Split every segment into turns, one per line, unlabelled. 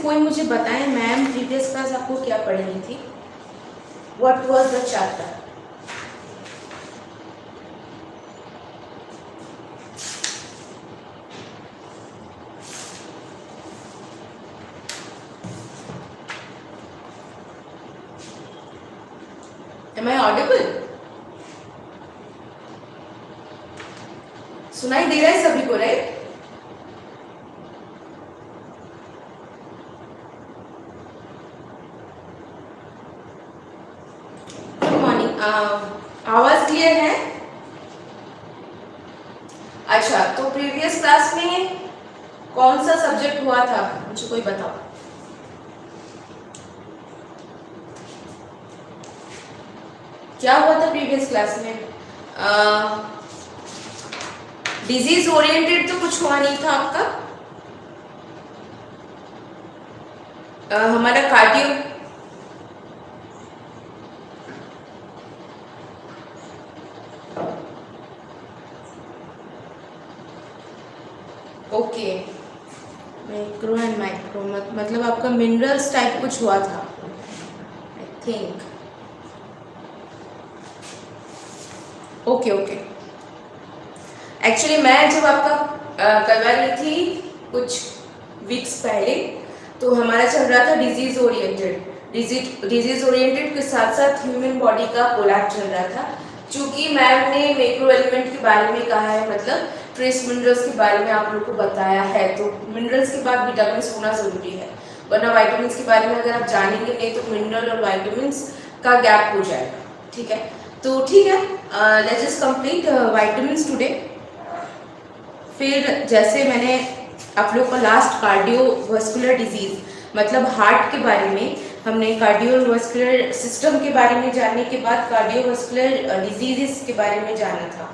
कोई मुझे बताएं मैम प्रीवियस क्लास आपको क्या पढ़ाई थी, what was the chapter? Am I audible? सुनाई दे रहा है सभी को, राइट? Good morning. आवाज क्लियर है? अच्छा, तो प्रीवियस क्लास में कौन सा सब्जेक्ट हुआ था, मुझे कोई बताओ। क्या हुआ था प्रीवियस क्लास में? डिजीज ओरिएंटेड तो कुछ हुआ नहीं था आपका। हमारा cardio, okay, micro and micro मतलब आपका मिनरल्स टाइप कुछ हुआ था I think. Okay okay, actually मैं जब आपका करवा रही थी कुछ वीक्स पहले, तो हमारा चल रहा था डिजीज ओरिएंटेड के साथ साथ ह्यूमन बॉडी का कोलैप्स चल रहा था। चूंकि मैम ने मैक्रो एलिमेंट के बारे में कहा है, मतलब ट्रेस मिनरल्स के बारे में आप लोगों को बताया है, तो मिनरल्स के बाद विटामिन्स होना जरूरी है, वरना वाइटामिन्स के बारे में अगर आप जानेंगे नहीं तो मिनरल और वाइटामिन्स का गैप हो जाएगा। ठीक है, तो ठीक है, let's just complete vitamins today. फिर जैसे मैंने आप लोगों का लास्ट कार्डियोवास्कुलर डिजीज मतलब हार्ट के बारे में, हमने कार्डियोवास्कुलर सिस्टम के बारे में जानने के बाद कार्डियोवास्कुलर डिजीजेस के बारे में जाना था।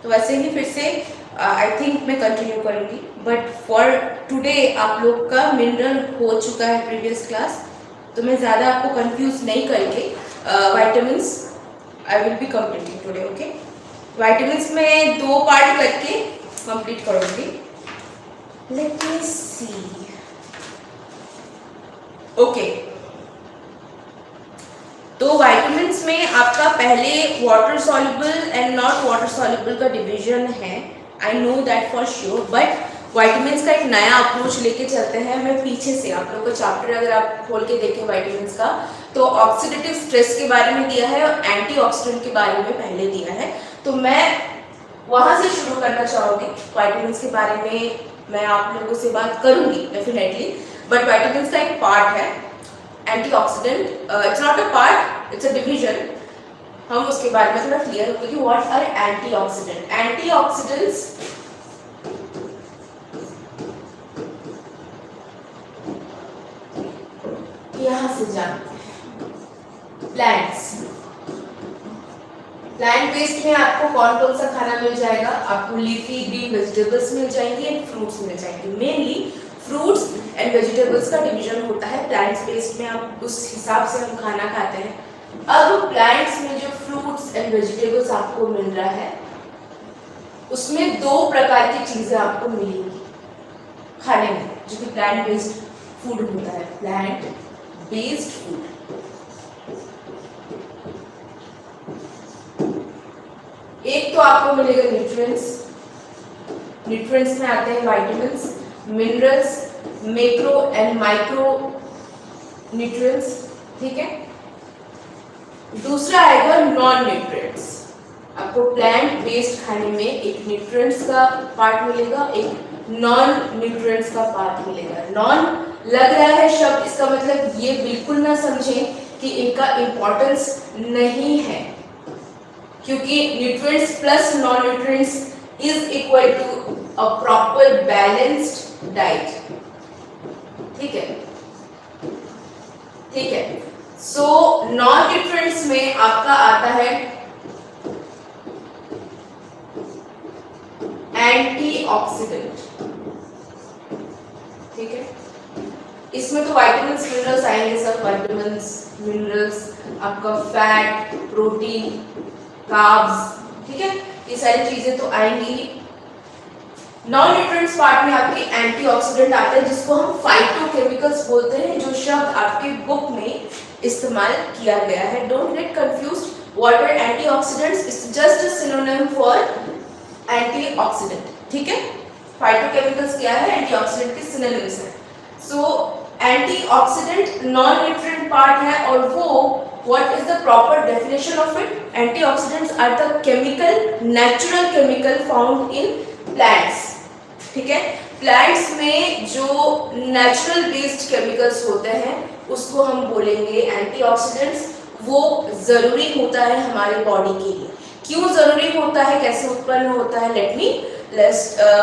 तो वैसे ही फिर से आई थिंक मैं कंटिन्यू करूँगी, बट फॉर टुडे आप लोग का मिनरल हो चुका है प्रीवियस क्लास, तो मैं ज़्यादा आपको कंफ्यूज नहीं करके vitamins I will be completing today. Okay, vitamins में 2 पार्ट करके कंप्लीट करूँगी। लेट मी सी। ओके, तो वाइटामिन्स में आपका पहले water soluble and not water soluble का डिवीजन है, I know that for sure, but vitamins का एक नया अप्रोच लेके चलते हैं। मैं पीछे से आप लोगों का चैप्टर अगर आप खोल के देखें वाइटामिन्स का, तो ऑक्सीडेटिव स्ट्रेस के बारे में दिया है और एंटीऑक्सीडेंट के बारे में पहले दिया है, तो मैं वहाँ से शुरू करना चाहूँगी। वाइटामिन्स के बारे में मैं आप लोगों से बात करूँगी डेफिनेटली, बट वाइटामिन्स का एक पार्ट है antioxidant, it's not a part, it's a division. हम उसके बारे में थोड़ा क्लियर होंगे कि व्हाट आर एंटीऑक्सीडेंट। एंटीऑक्सीडेंट्स यहाँ से जानते हैं। प्लांट बेस्ड में आपको कौन कौन सा खाना मिल जाएगा? आपको लीफी ग्रीन वेजिटेबल्स मिल जाएंगी एंड फ्रूट्स मिल जाएंगे। मेनली फ्रूट्स एंड वेजिटेबल्स का डिवीजन होता है प्लांट्स बेस्ड में, आप उस हिसाब से हम खाना खाते हैं। अब प्लांट्स में जो फ्रूट्स एंड वेजिटेबल्स आपको मिल रहा है, उसमें 2 प्रकार की चीजें आपको मिलेंगी खाने में, जो कि प्लांट बेस्ड फूड होता है। प्लांट बेस्ड फूड, एक तो आपको मिलेगा न्यूट्रिएंट्स। न्यूट्रिएंट्स में आते हैं vitamins, minerals, macro and micro nutrients. ठीक है, दूसरा आएगा नॉन न्यूट्रिएंट्स। आपको प्लांट बेस्ड खाने में एक न्यूट्रिएंट्स का पार्ट मिलेगा, एक नॉन न्यूट्रिएंट्स का पार्ट मिलेगा। नॉन लग रहा है शब्द, इसका मतलब ये बिल्कुल ना समझें कि इनका इंपॉर्टेंस नहीं है, क्योंकि nutrients plus non nutrients is equal to a proper balanced diet. ठीक है, ठीक है। सो नॉन न्यूट्रिएंट्स में आपका आता है एंटीऑक्सीडेंट। ठीक है, इसमें तो विटामिन्स मिनरल्स आएंगे, सब विटामिन्स मिनरल्स, आपका फैट, प्रोटीन, कार्ब्स, ठीक है, ये सारी चीजें तो आएंगी। नॉन न्यूट्रिएंट्स पार्ट में आपके एंटीऑक्सीडेंट आते हैं जिसको हम फाइटोकेमिकल्स बोलते हैं, जो शब्द आपके बुक में इस्तेमाल किया गया है। Don't get confused, what are antioxidants, it's just a synonym for antioxidant, ठीक है। फाइटोकेमिकल्स क्या है, एंटीऑक्सीडेंट के सिनोनिम्स हैं। So antioxidant non nutrient part है, और वो what is the proper definition of it? Antioxidants are the chemical, natural chemical found in plants, ठीक है। प्लांट्स में जो नेचुरल बेस्ड केमिकल्स होते हैं उसको हम बोलेंगे एंटीऑक्सीडेंट्स। वो जरूरी होता है हमारे बॉडी के लिए। क्यों जरूरी होता है, कैसे उत्पन्न होता है,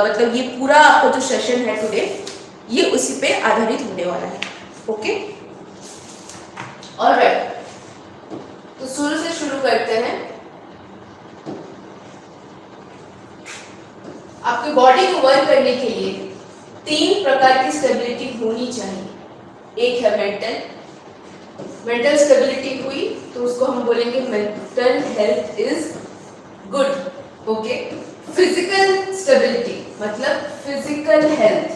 मतलब ये पूरा आपका जो सेशन है टुडे ये उसी पे आधारित होने वाला है। ओके, ऑलराइट, तो शुरू से शुरू करते हैं। आपके बॉडी को वर्क करने के लिए 3 प्रकार की स्टेबिलिटी होनी चाहिए। एक है मेंटल स्टेबिलिटी हुई तो उसको हम बोलेंगे mental health is good. Okay, physical stability मतलब फिजिकल हेल्थ,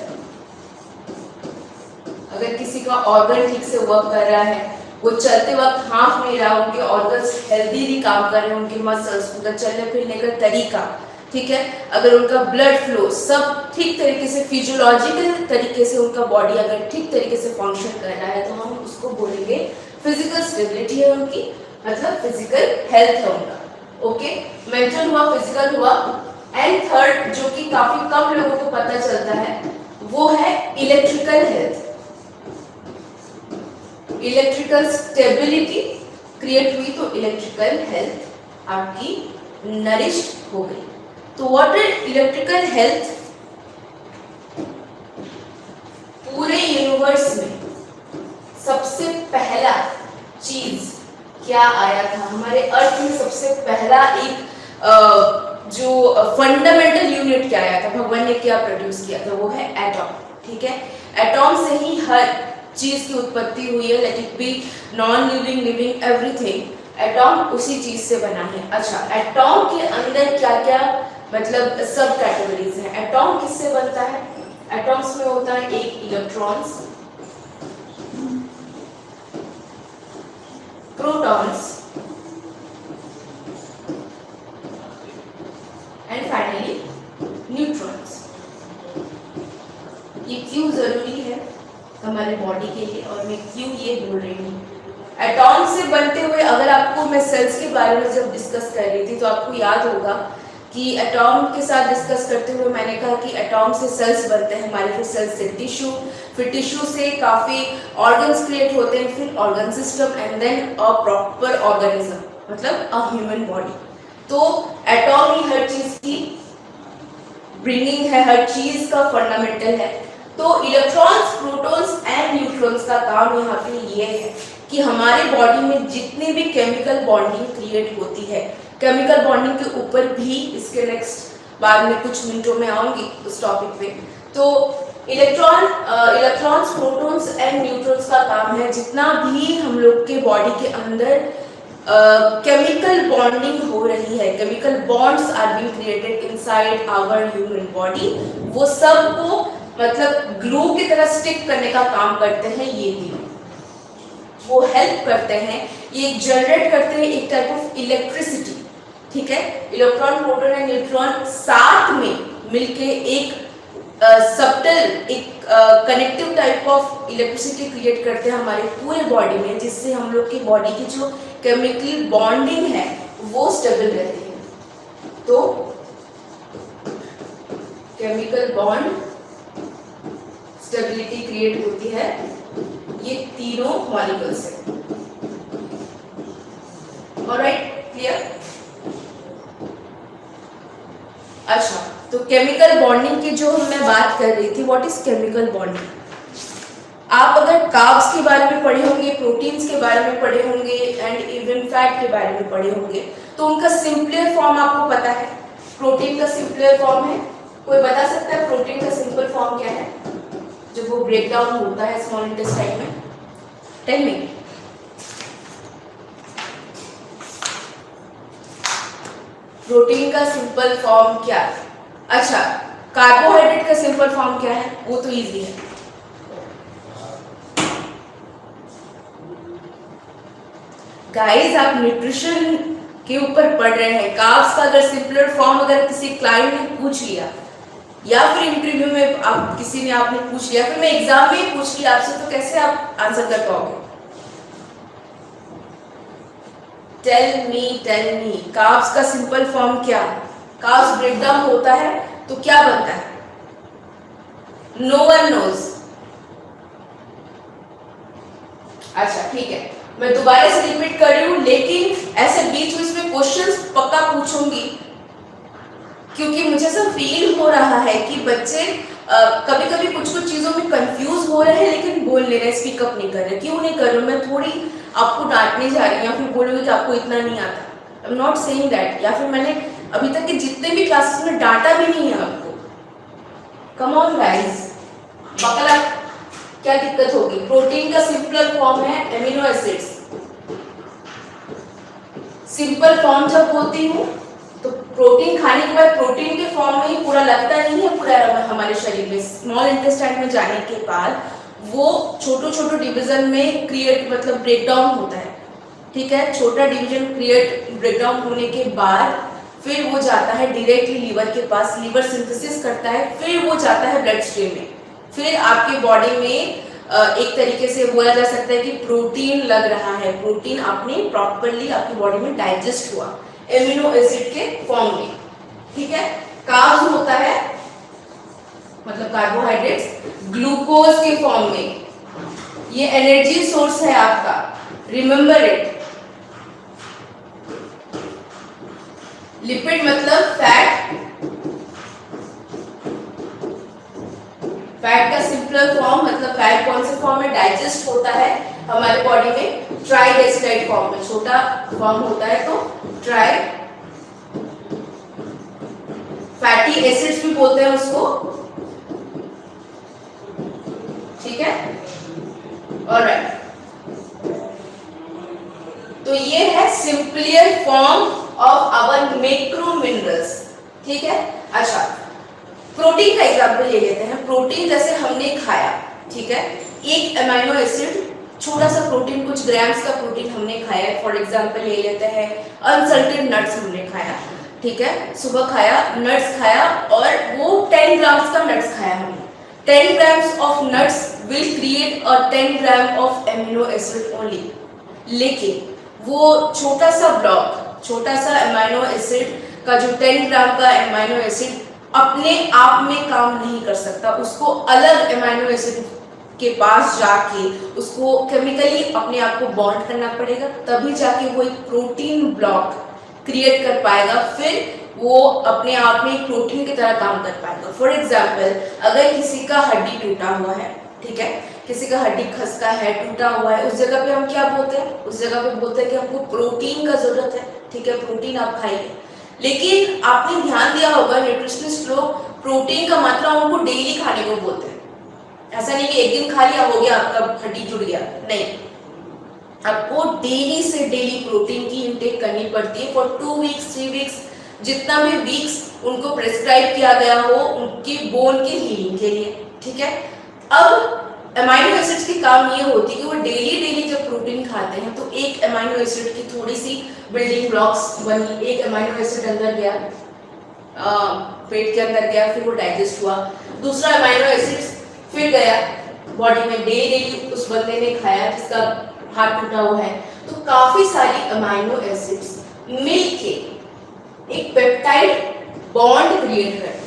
अगर किसी का ऑर्गन ठीक से वर्क कर रहा है, वो चलते वक्त हाँफ नहीं रहा, उनके ऑर्गन्स हेल्दीली काम कर रहे हैं, उनके मसल्स, उनका चलने फिरने का तरीका ठीक है, अगर उनका ब्लड फ्लो सब ठीक तरीके से फिजियोलॉजिकल तरीके से उनका बॉडी अगर ठीक तरीके से फंक्शन कर रहा है तो हम उसको बोलेंगे फिजिकल स्टेबिलिटी है उनकी, मतलब फिजिकल हेल्थ है उनका। ओके, मेंटल हुआ, फिजिकल हुआ, एंड थर्ड जो कि काफी कम लोगों को पता चलता है वो है electrical health. Electrical stability create हुई तो इलेक्ट्रिकल हेल्थ आपकी नरिश्ड हो गई। तो व्हाट इज इलेक्ट्रिकल हेल्थ? पूरे यूनिवर्स में सबसे पहला चीज क्या आया था? हमारे अर्थ में सबसे पहला एक जो फंडामेंटल यूनिट क्या आया था, भगवान ने क्या प्रोड्यूस किया था, वो है एटॉम। ठीक है, एटॉम से ही हर चीज की उत्पत्ति हुई है, let it be non living, living, everything. Atom उसी चीज से बना है। अच्छा, एटॉम के अंदर क्या क्या मतलब सब कैटेगरीज हैं। एटॉम किससे बनता है? एटॉम्स में होता है एक electrons, protons and finally neutrons. ये क्यों जरूरी है हमारे बॉडी के लिए और मैं क्यों ये बोल रही हूँ? एटॉम से बनते हुए, अगर आपको मैं सेल्स के बारे में जब डिस्कस कर रही थी तो आपको याद होगा कि एटॉम के साथ डिस्कस करते हुए मैंने कहा कि एटॉम से सेल्स बनते हैं हमारे, फिर सेल्स से टिश्यू, फिर टिश्यू से काफ़ी ऑर्गन्स क्रिएट होते हैं, फिर organ system and then a proper organism, मतलब अ ह्यूमन बॉडी। तो एटॉम ही हर चीज़ की ब्रिंगिंग है, हर चीज़ का फंडामेंटल है। तो इलेक्ट्रॉन्स, प्रोटॉन्स एंड न्यूट्रॉन्स का काम यहाँ पे ये है कि हमारे बॉडी में जितनी भी केमिकल बॉन्डिंग क्रिएट होती है, केमिकल बॉन्डिंग के ऊपर भी इसके नेक्स्ट बाद में कुछ मिनटों में आऊंगी उस टॉपिक पे। तो इलेक्ट्रॉन्स, प्रोटॉन्स एंड न्यूट्रॉन्स का काम है जितना भी हम लोग के बॉडी के अंदर केमिकल बॉन्डिंग हो रही है, chemical bonds are being created inside our human body, वो सब को मतलब ग्लू की तरह स्टिक करने का काम करते हैं ये भी, वो हेल्प करते हैं, ये जनरेट करते हैं एक टाइप ऑफ इलेक्ट्रिसिटी। ठीक है, इलेक्ट्रॉन, प्रोटॉन एंड न्यूट्रॉन साथ में मिलके एक सबटल, एक connective type of electricity create करते हैं हमारे पूरे बॉडी में, जिससे हम लोग की बॉडी की जो केमिकल बॉन्डिंग है वो स्टेबल रहती है। तो केमिकल बॉन्ड स्टेबिलिटी क्रिएट होती है ये तीनों मॉलिक्यूल से। Alright, clear? अच्छा, तो केमिकल बॉन्डिंग की जो मैं बात कर रही थी, व्हाट इज केमिकल बॉन्डिंग? आप अगर कार्ब्स के बारे में पढ़े होंगे, प्रोटीन्स के बारे में पढ़े होंगे एंड इवन फैट के बारे में पढ़े होंगे, तो उनका सिंपलर फॉर्म आपको पता है। प्रोटीन का सिंपलर फॉर्म है, कोई बता सकता है प्रोटीन का सिंपल फॉर्म क्या है जब वो ब्रेक डाउन होता है स्मॉल इंटेस्टाइन में? Tell me. प्रोटीन का सिंपल फॉर्म क्या? अच्छा, कार्बोहाइड्रेट का सिंपल फॉर्म क्या है? वो तो इजी है। गाइस आप न्यूट्रिशन के ऊपर पढ़ रहे हैं, कार्ब्स का अगर सिंपलर फॉर्म अगर किसी क्लाइंट ने पूछ लिया या फिर इंटरव्यू में आप किसी ने आपने पूछ लिया, फिर मैं एग्जाम में ही पूछ लिया आपसे, तो कैसे आप आंसर कर पाओगे? टेल मी कार्ब्स का सिंपल फॉर्म क्या? कार्ब्स ब्रेकडाउन होता है तो क्या बनता है? No one knows. अच्छा ठीक है, मैं दोबारा से रिपीट कर रही हूँ, लेकिन ऐसे बीच बीच में क्वेश्चंस पक्का पूछूंगी, क्योंकि मुझे ऐसा फील हो रहा है कि बच्चे कभी कभी कुछ कुछ चीजों में कंफ्यूज हो रहे हैं लेकिन बोल नहीं रहे, स्पीकअप नहीं कर रहे। क्यों नहीं कर रहे? मैं थोड़ी आपको डांटने जा रही हूँ या फिर बोलूँगी कि आपको इतना नहीं आता। I am not saying that, या फिर मैंने अभी तक के जितने भी क्लासेस में डांटा भी नहीं है आपको। कम ऑन गाइस, बकला क्या दिक्कत होगी? प्रोटीन का सिंपल फॉर्म है एमिनो एसिड्स। सिंपल फॉर्म जब होती हूँ तो प्रोटीन खाने के बाद प्रोटीन के फॉर्म में ही पूरा लगता नहीं है पूरा हमारे शरीर में। स्मॉल इंटेस्टाइन में जाने के बाद वो छोटे छोटे डिवीजन में क्रिएट मतलब ब्रेकडाउन होता है, ठीक है। छोटा डिवीजन क्रिएट ब्रेकडाउन होने के बाद फिर वो जाता है डायरेक्टली लीवर के पास, लीवर सिंथेसिस करता है, फिर वो जाता है ब्लड स्ट्रीम में, फिर आपके बॉडी में एक तरीके से बोला जा सकता है कि प्रोटीन लग रहा है, प्रोटीन आपने प्रॉपर्ली आपकी बॉडी में डाइजेस्ट हुआ एमिनो एसिड के फॉर्म में, ठीक है। कार्ब्स होता है मतलब कार्बोहाइड्रेट्स ग्लूकोज के फॉर्म में, ये एनर्जी सोर्स है आपका, रिमेंबर इट। लिपिड मतलब फैट, फैट का सिंपल फॉर्म मतलब फैट कौन से फॉर्म में डाइजेस्ट होता है हमारे बॉडी में? ट्राइग्लिसराइड फॉर्म में, छोटा फॉर्म होता है तो ट्राई फैटी एसिड्स भी बोलते हैं उसको, ठीक है। ऑलराइट, तो ये है simplier form of our macro minerals, ठीक है। अच्छा, प्रोटीन का एग्जांपल ले लेते हैं। प्रोटीन जैसे हमने खाया, ठीक है, एक अमीनो एसिड, छोटा सा प्रोटीन, कुछ ग्राम्स का प्रोटीन हमने खाया है। फॉर एग्जांपल ले लेते हैं अनसल्टेड नट्स हमने खाया, ठीक है, सुबह खाया, नट्स खाया और वो 10 ग्राम्स का नट्स खाया हमने। 10 grams of nuts will create a 10 gram of amino acid only, लेकिन वो छोटा सा ब्लॉक, छोटा सा अमीनो एसिड का जो 10 ग्राम का अमीनो एसिड अपने आप में काम नहीं कर सकता, उसको अलग अमीनो एसिड के पास जाके उसको केमिकली अपने आप को बॉन्ड करना पड़ेगा, तभी जाके वो एक प्रोटीन ब्लॉक क्रिएट कर पाएगा, फिर वो अपने आप में एक प्रोटीन की तरह काम कर पाएगा। फॉर एग्जाम्पल, अगर किसी का हड्डी टूटा हुआ है, ठीक है, किसी का हड्डी खसका है, टूटा हुआ है, उस जगह पे हम क्या बोलते हैं? उस जगह पे बोलते हैं कि हमको प्रोटीन का जरूरत है, ठीक है, प्रोटीन आप खाइए। लेकिन आपने ध्यान दिया होगा न्यूट्रिशनिस्ट लोग प्रोटीन का मात्रा उनको डेली खाने को बोलते हैं। ऐसा नहीं कि एक दिन खा लिया हो गया आपका हड्डी जुड़ गया, नहीं, आपको डेली से डेली प्रोटीन की इंटेक करनी पड़ती है फॉर 2 वीक्स 3 वीक्स, जितना भी वीक्स उनको प्रेस्क्राइब किया गया हो उनकी बोन के हीलिंग के लिए, ठीक है। अब अमीनो एसिड्स की काम ये होती है कि वो डेली जब प्रोटीन खाते हैं तो एक अमीनो एसिड की थोड़ी सी बिल्डिंग ब्लॉक्स बनी, एक अमीनो एसिड अंदर गया, पेट के अंदर गया, फिर वो डाइजेस्ट हुआ, दूसरा अमीनो एसिड फिर गया बॉडी में, डेली उस बंदे ने खाया जिसका हाथ टूटा हुआ है, तो काफी सारी अमीनो एसिड्स मिलके एक पेप्टाइड बॉन्ड क्रिएट करते हैं।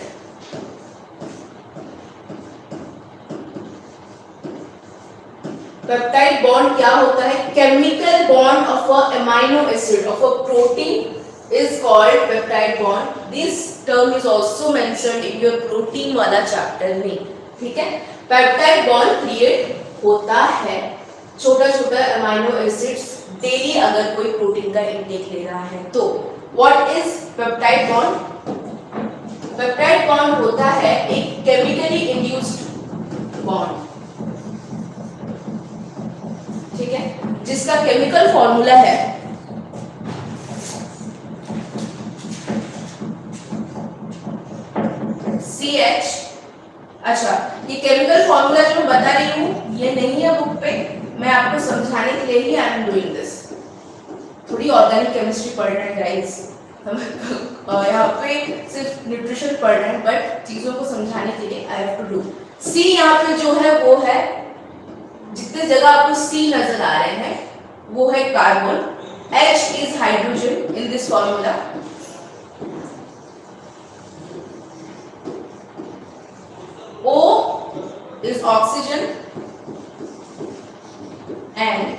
पेप्टाइड बॉन्ड क्या होता है? Chemical bond of a amino acid of a protein is called peptide bond. This term is also mentioned in your protein वाला चैप्टर में, ठीक है। पेप्टाइड बॉन्ड क्रिएट होता है छोटा छोटा अमीनो एसिड्स डेली अगर कोई प्रोटीन का इंटेक ले रहा है तो। What is peptide bond? Peptide bond होता है एक केमिकली इंड्यूस्ड बॉन्ड, ठीक है, जिसका केमिकल फॉर्मूला है CH। अच्छा, ये केमिकल फॉर्मूला जो मैं बता रही हूँ ये नहीं है बुक पे, मैं आपको समझाने के लिए ही आई एम डूइंग दिस। थोड़ी ऑर्गेनिक केमिस्ट्री पढ़ रहे हैं गाइस, हम यहाँ पे सिर्फ न्यूट्रिशन पढ़ रहे हैं, बट चीजों को समझाने के लिए आई हैव टू डू। सी यहाँ पे जो है वो है, जितने जगह आपको सी नजर आ रहे हैं वो है carbon, H is hydrogen in this formula, O is oxygen and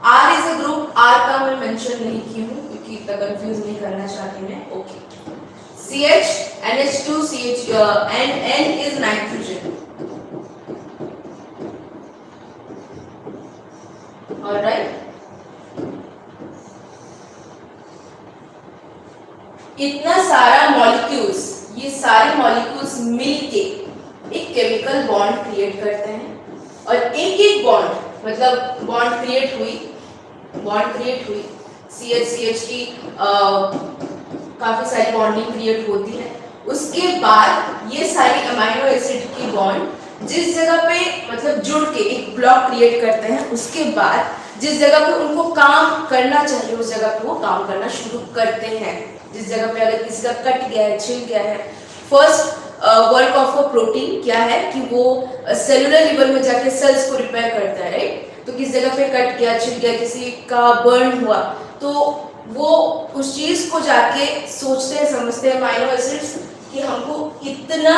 R is a group। R का मैं मेंशन नहीं की हूँ क्योंकि इतना कंफ्यूज नहीं करना चाहती मैं। Okay, CH, NH2, CH and N is nitrogen। Alright, इतना सारा मॉलिक्यूल्स, ये सारे मॉलिक्यूल्स मिलके एक केमिकल बॉन्ड क्रिएट करते हैं, और एक एक बॉन्ड मतलब बॉन्ड क्रिएट हुई CH CH की काफी सारी बॉन्डिंग क्रिएट होती है। उसके बाद ये सारी अमाइनो एसिड की बॉन्ड जिस जगह पे मतलब जुड़ के एक ब्लॉक क्रिएट करते हैं, उसके बाद जिस जगह पे उनको काम करना चाहिए उस जगह पे वो काम करना शुरू करते हैं। जिस जगह पे अगर किसी का कट गया है, छिल गया है, first work of a protein क्या है कि वो सेलुलर लेवल में जाके सेल्स को रिपेयर करता है, राइट। तो किस जगह पे कट गया, छिल गया, किसी का बर्न हुआ, तो वो उस चीज को जाके सोचते हैं, समझते हैं अमाइनो एसिड्स कि हमको इतना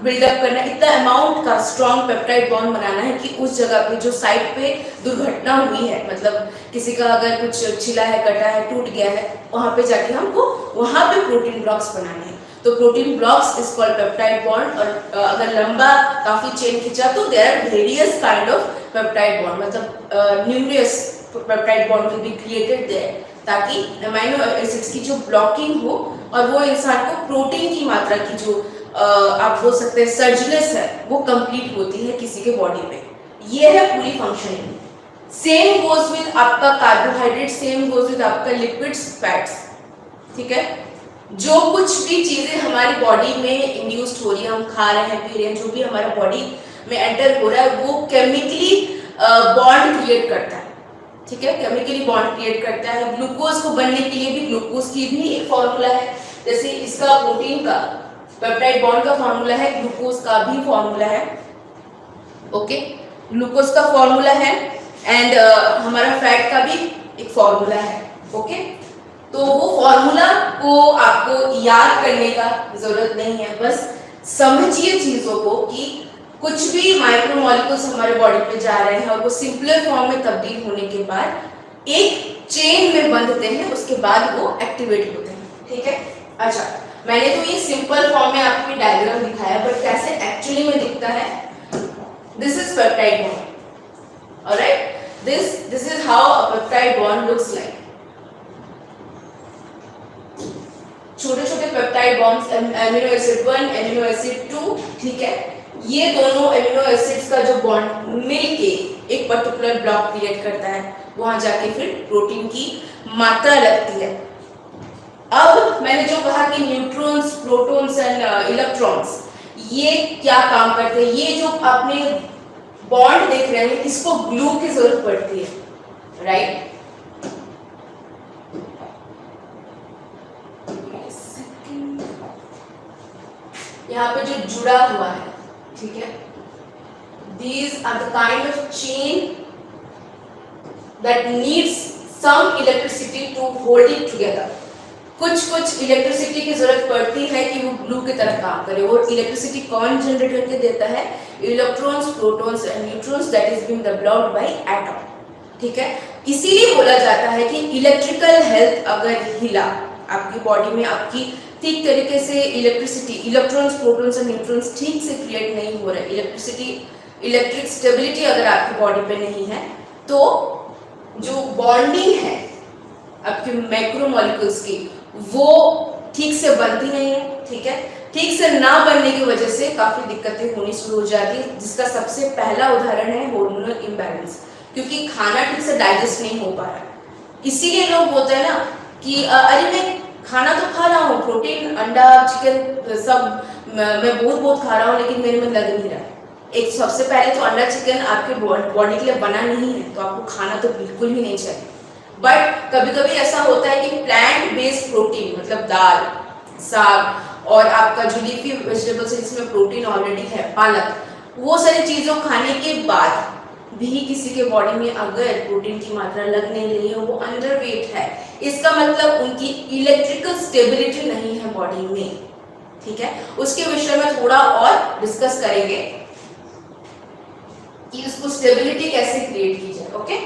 बिल्डअप करना है, इतना अमाउंट का स्ट्रॉन्ग पेप्टाइड बॉन्ड बनाना है कि उस जगह पे जो साइट पे दुर्घटना हुई है, मतलब किसी का अगर कुछ छिला है, कटा है, टूट गया है, वहां पे जाके हमको वहां पे प्रोटीन ब्लॉक्स बनाने हैं। तो protein blocks is called peptide bond. और अगर लंबा काफी चेन खींचा तो there are various kind of peptide bond, मतलब numerous peptide bond will be created there, ताकि अमाइनो एसिड्स की जो ब्लॉकिंग हो और वो इंसान को प्रोटीन की मात्रा की जो आप बोल सकते हैं सर्जनेस है वो कंप्लीट होती है किसी के बॉडी में। ये है पूरी फंक्शनिंग। सेम गोज विद आपका कार्बोहाइड्रेट, सेम गोज विद आपका लिपिड्स, फैट्स, ठीक है। जो कुछ भी चीजें हमारी बॉडी में इंड्यूस्ड हो रही है, हम खा रहे हैं, पी रहे हैं, जो भी हमारा बॉडी में एंटर हो रहा है वो केमिकली बॉन्ड क्रिएट करता है, ठीक है, केमिकली बॉन्ड क्रिएट करता है। ग्लूकोज को बनने के लिए भी ग्लूकोज की भी एक फॉर्मूला है, जैसे इसका प्रोटीन का पेप्टाइड बॉन्ड का फॉर्मूला है, ग्लूकोज का भी फॉर्मूला है। ओके, ग्लूकोज का फॉर्मूला है एंड हमारा फैट का भी एक फॉर्मूला है। ओके, तो वो फॉर्मूला को आपको याद करने का जरूरत नहीं है, बस समझिए चीजों को कि कुछ भी माइक्रोमोलिक्यूल्स हमारे बॉडी पे जा रहे हैं और वो सिंपलर फॉर्म में तब्दील होने के बाद एक चेन में बंधते हैं, उसके बाद वो एक्टिवेट होते हैं, ठीक है। अच्छा, मैंने तो ये सिंपल फॉर्म में आपको डायग्राम दिखाया, बट कैसे एक्चुअली में दिखता है, this is peptide bond, alright, this is how a peptide bond looks like. छोटे छोटे peptide bonds, amino acid 1, amino acid 2, ठीक है, ये दोनों एमिनो एसिड्स का जो बॉन्ड मिलके एक पर्टिकुलर ब्लॉक क्रिएट करता है, वहां जाके फिर प्रोटीन की मात्रा लगती है। अब मैंने जो कहा कि न्यूट्रॉन्स, प्रोटॉन्स एंड इलेक्ट्रॉन्स ये क्या काम करते हैं, ये जो आपने बॉन्ड देख रहे हैं इसको ग्लू की जरूरत पड़ती है, राइट। यहाँ पे जो जुड़ा हुआ है, ठीक है, these are the kind of chain that needs some electricity to hold it together। कुछ इलेक्ट्रिसिटी की जरूरत पड़ती है कि वो ग्लू की तरह काम करे। वो इलेक्ट्रिसिटी कौन जनरेट करके देता है? Electrons, protons and neutrons that is being developed by atom, ठीक है। इसीलिए बोला जाता है कि इलेक्ट्रिकल हेल्थ अगर हिला आपकी बॉडी में, आपकी ठीक तरीके से इलेक्ट्रिसिटी, इलेक्ट्रॉन्स, प्रोटॉन्स और न्यूट्रॉन्स ठीक से क्रिएट नहीं हो रहे, इलेक्ट्रिक स्टेबिलिटी अगर आपकी बॉडी पे नहीं है, तो जो बॉन्डिंग है आपके मैक्रोमोलिक्यूल्स की वो ठीक से बनती नहीं है, ठीक है। ठीक से ना बनने की वजह से काफी दिक्कतें होनी शुरू हो जाती है, जिसका सबसे पहला उदाहरण है हार्मोनल इम्बैलेंस, क्योंकि खाना ठीक से डाइजेस्ट नहीं हो पा रहा है। इसीलिए लोग बोलते हैं ना कि अरे मैं खाना तो खा रहा हूँ, प्रोटीन, अंडा, चिकन सब मैं बहुत बहुत खा रहा हूँ लेकिन मेरे में लग नहीं रहा है। एक सबसे पहले तो अंडा चिकन आपके बॉडी के लिए बना नहीं है, तो आपको खाना तो बिल्कुल भी नहीं चाहिए। बट कभी कभी ऐसा होता है कि प्लांट बेस्ड प्रोटीन मतलब दाल, साग और आपका जो लीफी वेजिटेबल्स है जिसमें प्रोटीन ऑलरेडी है, पालक, वो सारी चीज़ों खाने के बाद भी किसी के बॉडी में अगर प्रोटीन की मात्रा लग नहीं रही है, वो अंडरवेट है, इसका मतलब उनकी इलेक्ट्रिकल स्टेबिलिटी नहीं है बॉडी में। ठीक है, उसके विषय में थोड़ा और डिस्कस करेंगे कि उसको स्टेबिलिटी कैसे क्रिएट की जाए। ओके,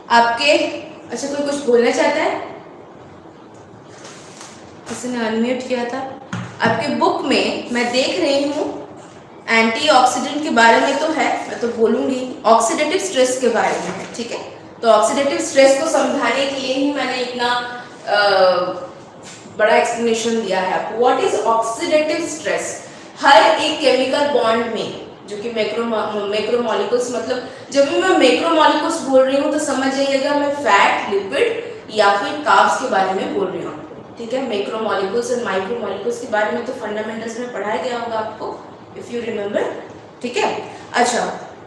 आपके अच्छा कोई कुछ बोलना चाहता है? किसी ने अनम्यूट किया था। आपके बुक में मैं देख रही हूँ एंटीऑक्सीडेंट के बारे में तो है, मैं तो बोलूँगी ऑक्सीडेटिव स्ट्रेस के बारे में है। ठीक है, तो ऑक्सीडेटिव स्ट्रेस को समझाने के लिए ही मैंने इतना बड़ा एक्सप्लेनेशन दिया है आपको। What is oxidative stress? हर एक केमिकल बॉन्ड में जो कि मैक्रोमोलिक्यूल्स, मतलब जब भी मैं मैक्रोमोलिक्यूल्स बोल रही हूँ तो समझ जाइएगा मैं फैट, लिपिड या फिर कार्ब्स के बारे में बोल रही हूँ। ठीक है, मैक्रोमोलिक्यूल्स और माइक्रोमोलिक्यूल्स के बारे में तो फंडामेंटल्स में पढ़ाया गया होगा आपको, इफ यू रिमेम्बर। ठीक है, अच्छा,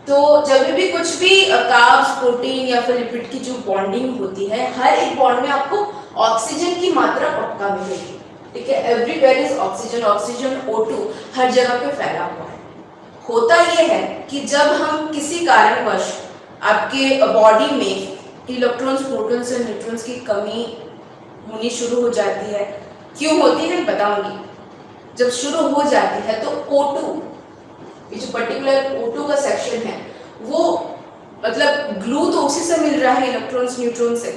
तो जब भी कुछ भी कार्ब्स, प्रोटीन या फिर लिपिड की जो बॉन्डिंग होती है, हर एक बॉन्ड में आपको ऑक्सीजन की मात्रा पक्का मिलेगी। ठीक है, everywhere is oxygen, oxygen O2 हर जगह पे फैला हुआ है। होता यह है कि जब हम किसी कारणवश आपके बॉडी में इलेक्ट्रॉन्स, प्रोटॉन्स और न्यूट्रॉन्स की कमी होनी शुरू हो जाती है, क्यों होती है बताऊंगी। जब शुरू हो जाती है तो O2, ये जो पर्टिकुलर O2 का सेक्शन है, वो मतलब ग्लू तो उसी से मिल रहा है, इलेक्ट्रॉन्स न्यूट्रॉन से,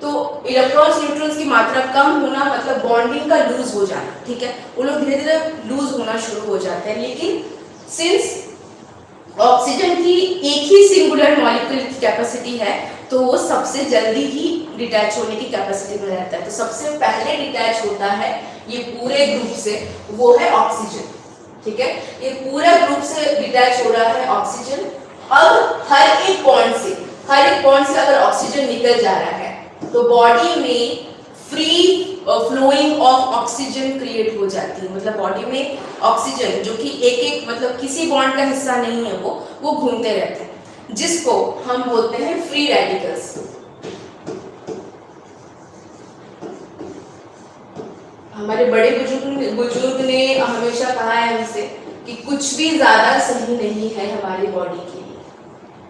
तो इलेक्ट्रॉन्स न्यूट्रॉन्स की मात्रा कम होना मतलब बॉन्डिंग का लूज हो जाना। ठीक है, वो लोग धीरे धीरे लूज होना शुरू हो जाते हैं। लेकिन सिंस ऑक्सीजन की एक ही सिंगुलर मॉलिक्यूल की कैपेसिटी है, तो वो सबसे जल्दी ही डिटैच होने की कैपेसिटी में रहता है। तो सबसे पहले डिटैच होता है ये पूरे ग्रुप से, वो है ऑक्सीजन। ठीक है, ये पूरा ग्रुप से डिटैच हो रहा है ऑक्सीजन। अब हर एक बॉन्ड से अगर ऑक्सीजन निकल जा रहा है तो बॉडी में free flowing of oxygen create हो जाती है। मतलब बॉडी में ऑक्सीजन जो कि एक मतलब किसी बॉन्ड का हिस्सा नहीं है, वो घूमते रहते हैं, जिसको हम बोलते हैं फ्री रेडिकल्स। हमारे बड़े बुजुर्ग ने हमेशा कहा है हमसे कि कुछ भी ज्यादा सही नहीं है हमारी बॉडी के लिए,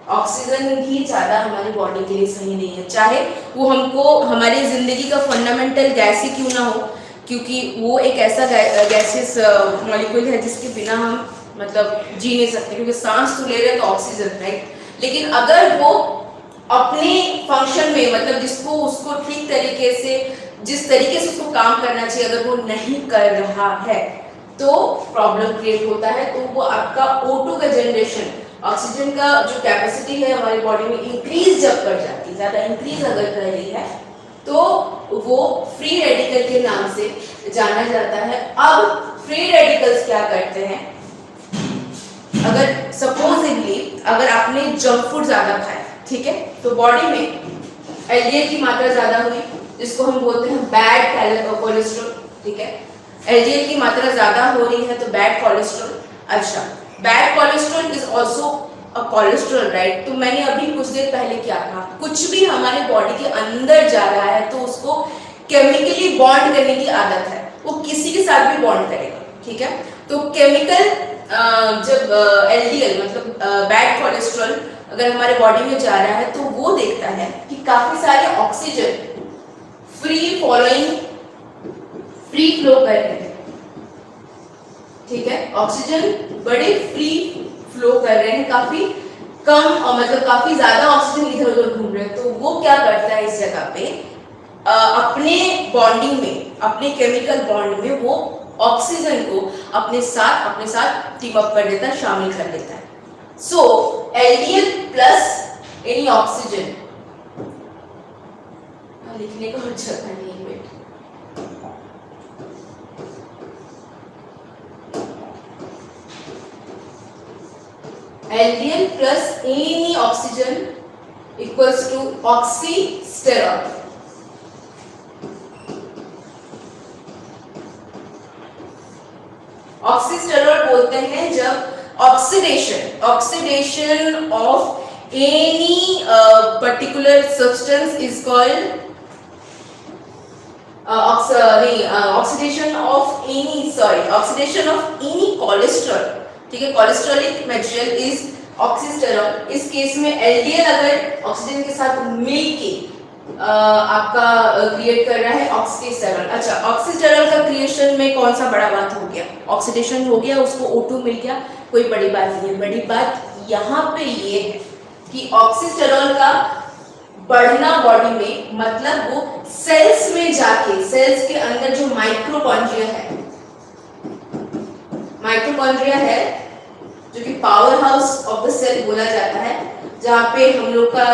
ऑक्सीजन भी ज्यादा हमारी बॉडी के लिए सही नहीं है, चाहे वो हमको हमारी जिंदगी का फंडामेंटल गैस ही क्यों ना हो, क्योंकि वो एक ऐसा गैसियस मॉलिक्यूल है जिसके बिना हम मतलब जी नहीं सकते, क्योंकि सांस तो ले रहे हैं तो ऑक्सीजन, राइट। लेकिन अगर वो अपने फंक्शन में मतलब जिसको उसको ठीक तरीके से, जिस तरीके से उसको काम करना चाहिए, अगर वो नहीं कर रहा है तो प्रॉब्लम क्रिएट होता है। तो वो आपका O2 का जनरेशन, ऑक्सीजन का जो कैपेसिटी है हमारी बॉडी में इंक्रीज जब कर जाती है, ज्यादा इंक्रीज अगर कर रही है, तो वो फ्री रेडिकल के नाम से जाना जाता है। अब फ्री रेडिकल्स क्या करते हैं, अगर सपोजिटली अगर आपने जंक फूड ज्यादा खाया, ठीक है, तो बॉडी में LDL की मात्रा ज्यादा हुई, जिसको हम बोलते हैं बैड कोलेस्ट्रॉल। ठीक है, LDL की मात्रा ज्यादा हो रही है तो बैड कोलेस्ट्रॉल। अच्छा, bad cholesterol is also a cholesterol, right. तो मैंने अभी कुछ देर पहले क्या कहा, कुछ भी हमारे बॉडी के अंदर जा रहा है तो उसको केमिकली बॉन्ड करने की आदत है, वो किसी के साथ भी बॉन्ड करेगा। ठीक है, तो केमिकल जब LDL मतलब बैड कोलेस्ट्रॉल अगर हमारे बॉडी में जा रहा है तो वो देखता है कि काफी सारे ऑक्सीजन फ्री फ्लो कर रहे हैं। ठीक है, ऑक्सीजन बड़े फ्री फ्लो कर रहे हैं, काफी कम और मतलब काफी ज्यादा ऑक्सीजन इधर उधर घूम रहे हैं। तो वो क्या करता है इस जगह पे, अपने बॉन्डिंग में, अपने केमिकल बॉन्ड में वो ऑक्सीजन को अपने साथ टीम अप कर देता है, शामिल कर देता है। सो LDL प्लस एनी ऑक्सीजन, लिखने को जगह नहीं है, LDL plus any oxygen equals to oxysterol. ऑक्सीस्टेरॉल बोलते हैं जब oxidation of any particular substance is called oxidation of any cholesterol, ठीक है, कोलेस्ट्रॉलिक मटेरियल इज ऑक्सीस्टेरॉल। इस केस में एलडीएल अगर ऑक्सीजन के साथ मिलके आपका क्रिएट कर रहा है ऑक्सीस्टेरॉल। अच्छा, ऑक्सीस्टेरॉल का क्रिएशन में कौन सा बड़ा बात हो गया? ऑक्सीडेशन हो गया, उसको O2 मिल गया, कोई बड़ी बात नहीं है। बड़ी बात यहाँ पे ये है कि ऑक्सीस्टेरॉल का बढ़ना बॉडी में, मतलब वो सेल्स में जाके, सेल्स के अंदर जो माइटोकॉन्ड्रिया है जो कि powerhouse of the cell बोला जाता है, जहाँ पे हम लोग का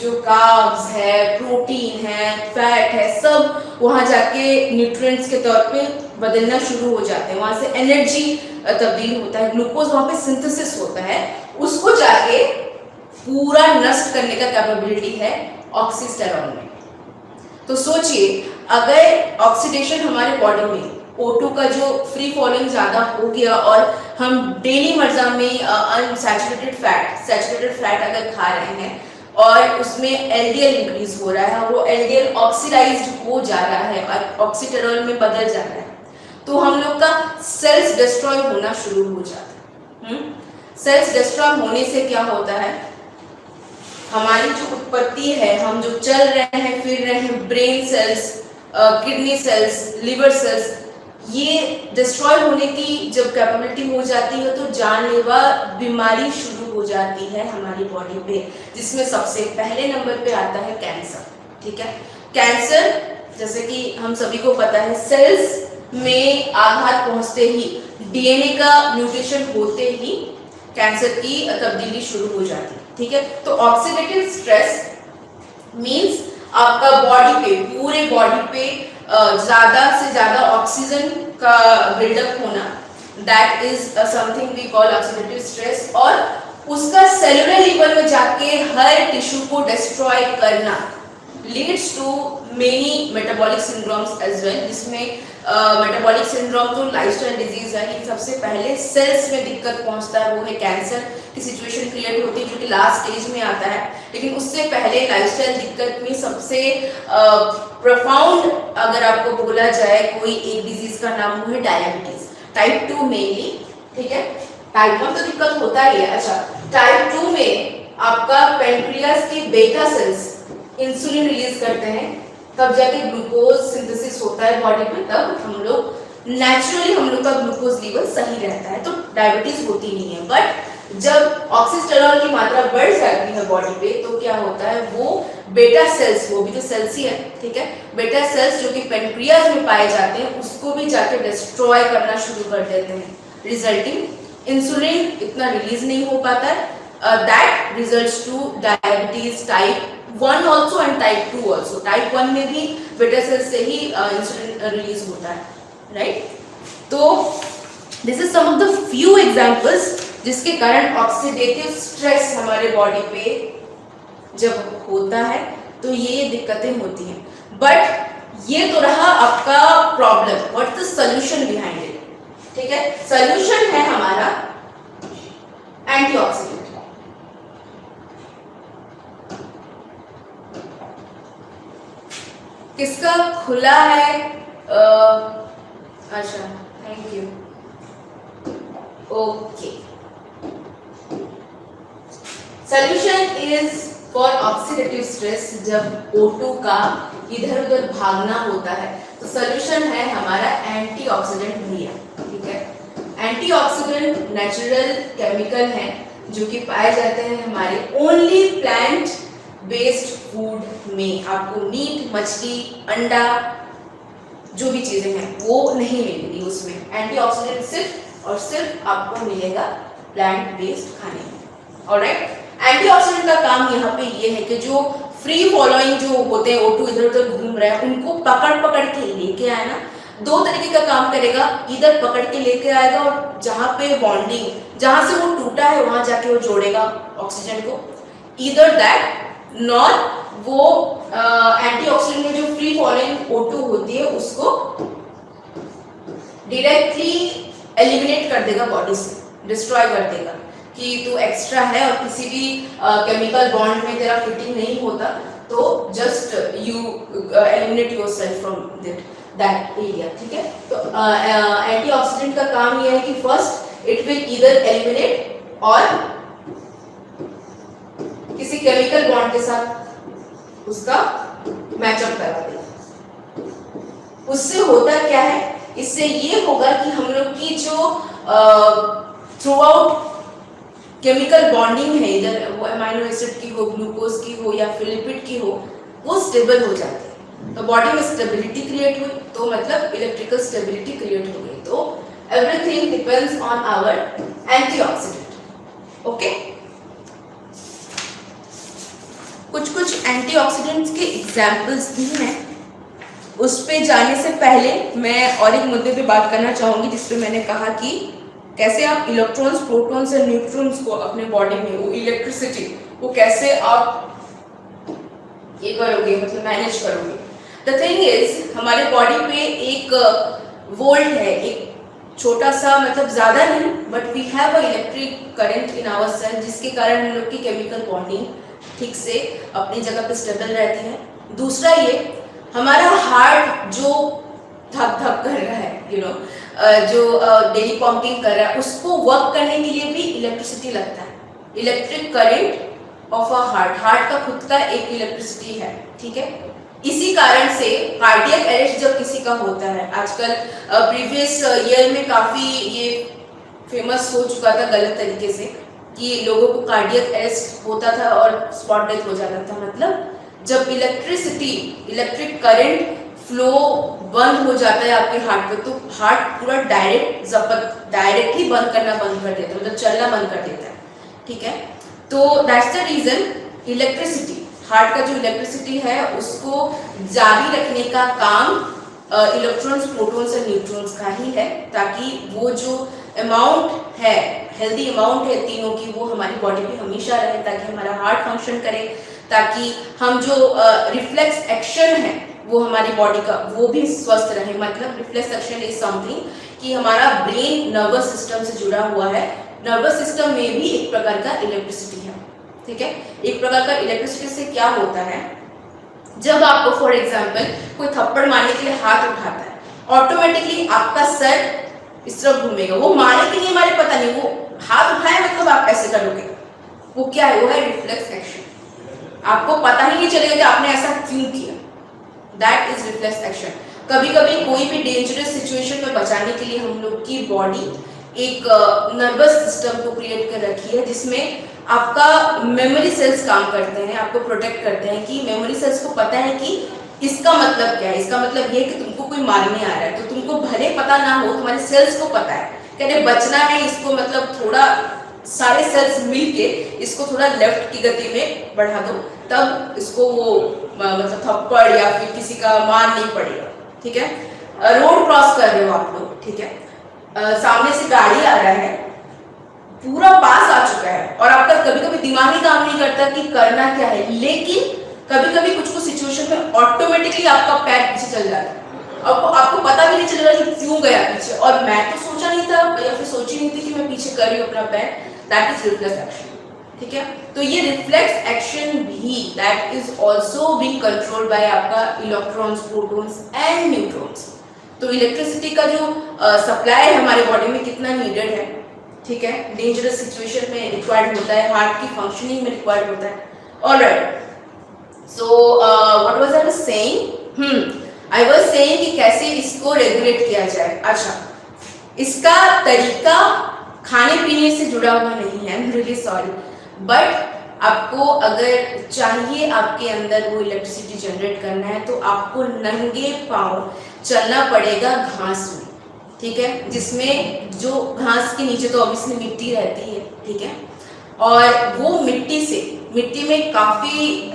जो कार्ब्स है, प्रोटीन है, फैट है, सब वहां जाके न्यूट्रिएंट्स के तौर पे बदलना शुरू हो जाते हैं, वहां से एनर्जी तब्दील होता है, ग्लूकोज वहां पे सिंथेसिस होता है, उसको जाके पूरा नष्ट करने का कैपेबिलिटी है ऑक्सीस्टेरॉल में। तो सोचिए, अगर ऑक्सीडेशन हमारे बॉडी में O2 का जो फ्री फॉलिंग ज्यादा हो गया और हम डेली मर्जा में अनसैचुरेटेड फैट अगर खा रहे हैं और उसमें एलडीएल इंक्रीज हो रहा है और वो एलडीएल ऑक्सीडाइज्ड हो जा रहा है और ऑक्सीटेरॉल में बदल जा रहा है, तो हम लोग का सेल्स डिस्ट्रॉय होना शुरू हो जाता है। सेल्स डिस्ट्रॉय होने से क्या होता है, हमारी जो उत्पत्ति है, हम जो चल रहे हैं, फिर रहे हैं, brain cells, kidney cells, liver cells, ये डिस्ट्रॉय होने की जब कैपेबिलिटी हो जाती है तो जानलेवा बीमारी शुरू हो जाती है हमारी बॉडी पे, जिसमें सबसे पहले नंबर पे आता है कैंसर। ठीक है, कैंसर जैसे कि हम सभी को पता है, सेल्स में आघात पहुंचते ही, डीएनए का म्यूटेशन होते ही कैंसर की तब्दीली शुरू हो जाती है। ठीक है, तो ऑक्सीडेटिव स्ट्रेस मींस आपका बॉडी पे, पूरे बॉडी पे ज्यादा से ज्यादा ऑक्सीजन का बिल्डअप होना, that is something we call oxidative stress, और उसका सेलुलर लेवल में जाके हर टिश्यू को डिस्ट्रॉय करना leads to many metabolic syndromes as well, जिसमें मेटाबॉलिक सिंड्रोम तो लाइफस्टाइल डिजीज है, लेकिन सबसे पहले सेल्स में दिक्कत पहुंचता है, वो है कैंसर की सिचुएशन क्रिएट होती है जो कि लास्ट स्टेज में आता है। लेकिन उससे पहले लाइफस्टाइल दिक्कत में सबसे प्रोफाउंड अगर आपको बोला जाए कोई एक डिजीज का नाम, वो है डायबिटीज, टाइप 2 मेनली। ठीक है, टाइप 1 तो दिक्कत होता ही है। अच्छा, टाइप 2 में आपका पेनक्रियास के बेटा सेल्स इंसुलिन रिलीज करते हैं, तब जाके ग्लूकोज सिंथेसिस होता है बॉडी में, तब हम लोग नेचुरली, हम लोग का ग्लूकोज लेवल सही रहता है, तो डायबिटीज होती नहीं है। बट जब ऑक्सीस्टेरॉल की मात्रा बढ़ जाती है बॉडी पे, तो क्या होता है, वो बेटा सेल्स, वो भी तो सेल्स ही है, ठीक है, बेटा सेल्स जो कि पेनक्रियाज में पाए जाते हैं, उसको भी जाके डिस्ट्रॉय करना शुरू कर देते हैं, रिजल्टिंग इंसुलिन इतना रिलीज नहीं हो पाता, that results two diabetes type 1 also and type 2 also. Type 1 में भी बेटा सेल्स से ही इंसुलिन रिलीज होता है, राइट? तो this is some of the few examples जिसके कारण ऑक्सीडेटिव स्ट्रेस हमारे बॉडी पे जब होता है तो ये दिक्कतें होती हैं। बट ये तो रहा आपका problem, what is the solution behind it? ठीक है, सॉल्यूशन है हमारा एंटीऑक्सीडेंट। किसका खुला है? अच्छा, thank you. Okay, solution is for oxidative stress. जब O2 का इधर उधर भागना होता है तो सॉल्यूशन है हमारा एंटीऑक्सीडेंट भैया। ठीक है, एंटीऑक्सीडेंट नेचुरल केमिकल हैं जो कि पाए जाते हैं हमारे ओनली प्लांट बेस्ड फूड में। आपको मीट, मछली, अंडा, जो भी चीजें हैं वो नहीं मिलेगी उसमें। एंटीऑक्सीडेंट सिर्फ और सिर्फ आपको मिलेगा प्लांट बेस्ड खाने में। ऑलराइट, एंटीऑक्सीडेंट का काम यहाँ पे ये है कि जो फ्री फॉलोइंग जो होते हैं, O2 इधर उधर घूम रहे हैं, उनको पकड़ पकड़ के लेके आना, दो तरीके का काम करेगा, इधर पकड़ के लेके आएगा और जहां पे बॉन्डिंग, जहां से वो टूटा है वहां जाके वो जोड़ेगा ऑक्सीजन को, इधर दैट नॉर वो एंटीऑक्सीडेंट में जो फ्री फॉलोइंग O2 होती है उसको डायरेक्टली एलिमिनेट कर देगा बॉडी से, डिस्ट्रॉय कर देगा कि तू एक्स्ट्रा है और किसी भी केमिकल बॉन्ड में तेरा फिटिंग नहीं होता, तो just you eliminate yourself from that area, ठीक है। तो एंटीऑक्सीडेंट का काम यह है कि first it will either eliminate और किसी केमिकल बॉन्ड के साथ उसका मैचअप करा देगा। उससे होता क्या है, इससे ये होगा कि हम लोग की जो थ्रू आउट केमिकल बॉन्डिंग है, इधर वो अमीनो एसिड की हो, ग्लूकोज की हो या फिर लिपिड की हो, वो स्टेबल हो जाती है। तो बॉडी में स्टेबिलिटी क्रिएट हुई तो मतलब इलेक्ट्रिकल स्टेबिलिटी क्रिएट हो गई। तो everything depends on our antioxidant. Okay, कुछ एंटीऑक्सीडेंट्स के एग्जांपल्स भी हैं। उस पे जाने से पहले मैं और एक मुद्दे पे बात करना चाहूंगी जिसपे मैंने कहा कि कैसे आप इलेक्ट्रॉन्स, प्रोटॉन्स और न्यूट्रॉन्स को अपने बॉडी में वो इलेक्ट्रिसिटी वो कैसे आप ये करोगे, मतलब मैनेज करोगे। द थिंग इज हमारे बॉडी पे एक वोल्ट है, एक छोटा सा, मतलब ज्यादा नहीं, but we have a electric current in our cell जिसके कारण हम लोग की केमिकल बॉन्डिंग ठीक से अपनी जगह पे स्टेबल रहती है। दूसरा ये हमारा हार्ट जो धक धक कर रहा है, यू नो, जो डेली पंपिंग कर रहा है, उसको वर्क करने के लिए भी इलेक्ट्रिसिटी लगता है। Electric current of a heart का खुद का एक इलेक्ट्रिसिटी है, ठीक है। इसी कारण से कार्डियक अरेस्ट जब किसी का होता है, आजकल प्रीवियस ईयर में काफी ये फेमस हो चुका था गलत तरीके से कि लोगों को कार्डियक अरेस्ट होता था और स्पॉट डेथ हो जाता था। मतलब जब इलेक्ट्रिक करंट फ्लो बंद हो जाता है आपके हार्ट पे, तो हार्ट पूरा डायरेक्टली बंद करना बंद कर देता है, मतलब चलना बंद कर देता है, ठीक है। तो that's the reason electricity, heart का जो इलेक्ट्रिसिटी है उसको जारी रखने का काम इलेक्ट्रॉन्स, प्रोटॉन्स और न्यूट्रॉन्स का ही है, ताकि वो जो अमाउंट है, हेल्दी अमाउंट है तीनों की, वो हमारी बॉडी पे हमेशा रहे, ताकि हमारा हार्ट फंक्शन करे, ताकि हम जो रिफ्लेक्स एक्शन है वो हमारी बॉडी का वो भी स्वस्थ रहे। मतलब रिफ्लेक्स एक्शन इज समथिंग कि हमारा ब्रेन नर्वस सिस्टम से जुड़ा हुआ है, नर्वस सिस्टम में भी एक प्रकार का इलेक्ट्रिसिटी है, ठीक है। एक प्रकार का इलेक्ट्रिसिटी से क्या होता है, जब आपको फॉर एग्जांपल कोई थप्पड़ मारने के लिए हाथ उठाता है, ऑटोमेटिकली आपका सर इस तरफ घूमेगा, वो मारे कि नहीं मारे पता नहीं, वो हाथ उठाए मतलब आप ऐसे करोगे, वो क्या है, वो है रिफ्लेक्स एक्शन। आपको पता ही नहीं चलेगा कि आपने ऐसा क्यों किया, दैट इज रिफ्लेक्स एक्शन। कभी कभी कोई भी डेंजरस सिचुएशन में बचाने के लिए हम लोग की बॉडी एक नर्वस सिस्टम को क्रिएट कर रखी है जिसमें आपका मेमोरी सेल्स काम करते हैं, आपको प्रोटेक्ट करते हैं कि मेमोरी सेल्स को पता है कि इसका मतलब क्या है। इसका मतलब ये कि तुमको कोई मारने आ रहा है, तो तुमको भले पता ना हो, तुम्हारे सेल्स को पता है कि अरे बचना है इसको, मतलब थोड़ा सारे सेल्स मिलके इसको थोड़ा लेफ्ट की गति में बढ़ा दो, तब इसको वो मतलब थप्पड़ या फिर किसी का मार नहीं पड़ेगा, ठीक है। रोड क्रॉस कर रहे हो आप लोग, ठीक है, सामने से गाड़ी आ रहा है, पूरा पास आ चुका है और आपका कभी कभी दिमाग ही काम नहीं करता कि करना क्या है, लेकिन कभी कभी कुछ सिचुएशन में ऑटोमेटिकली आपका पैर पीछे चल जाता है, आपको पता भी नहीं चलेगा कि क्यों गया पीछे, और मैं तो सोचा नहीं था या फिर सोची नहीं थी कि मैं पीछे कर रही हूँ अपना पैर, दैट इज रिफ्लेक्स एक्शन, ठीक है। तो ये रिफ्लेक्स एक्शन भी that is also being controlled by आपका इलेक्ट्रॉन्स, प्रोटॉन्स एंड न्यूट्रॉन्स। तो इलेक्ट्रिसिटी का जो सप्लाई हमारे बॉडी में कितना नीडेड है, ठीक है, डेंजरस सिचुएशन में रिक्वायर्ड होता है, हार्ट की फंक्शनिंग में रिक्वायर्ड होता है। Alright, so what was I saying, I was saying कि कैसे इसको रेगुलेट किया जाए। अच्छा, इसका तरीका खाने पीने से जुड़ा हुआ नहीं है, I am really sorry, but आपको अगर चाहिए आपके अंदर वो इलेक्ट्रिसिटी जनरेट करना है तो आपको नंगे पांव चलना पड़ेगा घास में, ठीक है, जिसमें जो घास के नीचे तो ऑब्वियसली मिट्टी रहती है, ठीक है, और वो मिट्टी में काफी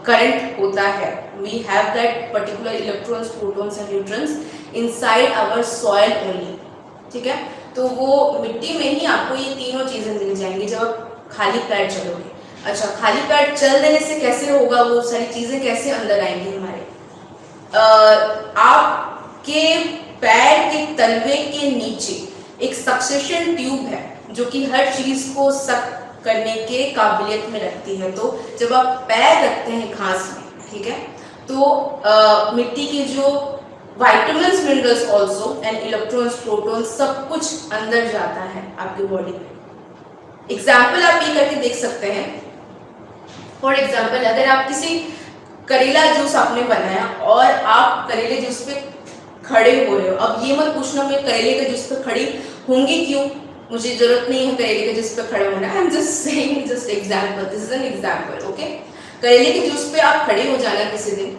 करंट होता है, we have that particular electrons, protons and neutrons inside our soil only, ठीक है। तो वो मिट्टी में ही आपको ये तीनों चीजें मिल जाएंगी जब आप खाली पैर चलोगे। अच्छा, खाली पैर चल देने से कैसे होगा, वो सारी चीजें कैसे अंदर आएंगी हमारे, आपके पैर के तलवे के नीचे एक सक्सेशन ट्यूब है जो कि हर चीज को सक करने के काबिलियत में रखती है। तो जब आप पैर रखते हैं घास में, ठीक है, तो मिट्टी के जो vitamins, minerals also and electrons, protons, सब कुछ अंदर जाता है आपकी बॉडी में। एग्जाम्पल आप ये करके देख सकते हैं। फॉर एग्जाम्पल, अगर आप किसी करेला जूस आपने बनाया और आप करेले जूस पे खड़े हो रहे हो, अब ये मत पूछना मैं करेले के जूस पे खड़ी होंगी क्यों, मुझे जरूरत नहीं है करेले के जूस पे खड़े होना, I am just saying, just example, this is an example, okay. करेले के जूस पे आप खड़े हो जाना किसी दिन